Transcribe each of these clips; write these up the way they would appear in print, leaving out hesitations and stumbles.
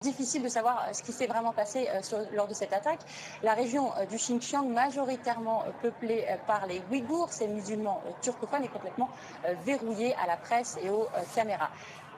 difficile de savoir ce qui s'est vraiment passé lors de cette attaque. La région du Xinjiang, majoritairement peuplée par les Ouïghours, ces musulmans turcophones, est complètement verrouillée à la presse et aux caméras.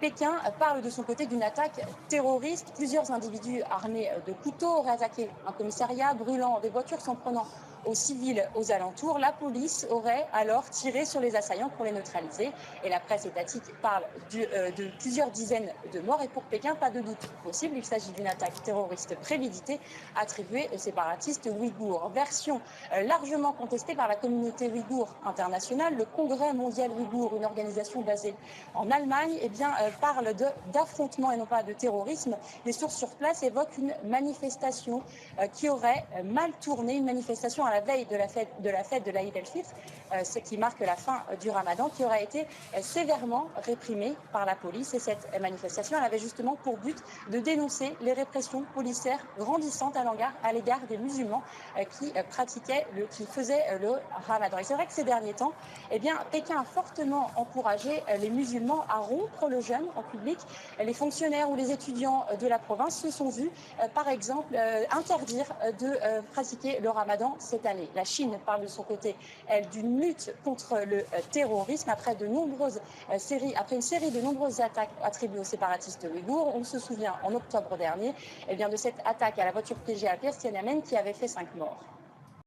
Pékin parle de son côté d'une attaque terroriste. Plusieurs individus armés de couteaux auraient attaqué un commissariat, brûlant des voitures, s'en prenant aux civils aux alentours. La police aurait alors tiré sur les assaillants pour les neutraliser. Et la presse étatique parle de plusieurs dizaines de morts. Et pour Pékin, pas de doute possible, il s'agit d'une attaque terroriste préméditée attribuée aux séparatistes ouïghours. Version largement contestée par la communauté ouïghour internationale. Le Congrès mondial ouïghour, une organisation basée en Allemagne, parle d'affrontement et non pas de terrorisme. Les sources sur place évoquent une manifestation qui aurait mal tourné, une manifestation à la veille de la fête de l'Aïd el-Fitr, ce qui marque la fin du Ramadan, qui aurait été sévèrement réprimée par la police. Et cette manifestation, elle avait justement pour but de dénoncer les répressions policières grandissantes à l'égard des musulmans qui faisaient le Ramadan. Et c'est vrai que ces derniers temps, Pékin a fortement encouragé les musulmans à rompre le jeûne en public. Les fonctionnaires ou les étudiants de la province se sont vus, par exemple, interdire de pratiquer le Ramadan cette année. La Chine parle de son côté, elle, d'une lutte contre le terrorisme après une série de nombreuses attaques attribuées aux séparatistes ouïghours. On se souvient en octobre dernier de cette attaque à la voiture piégée à Tiananmen qui avait fait 5 morts.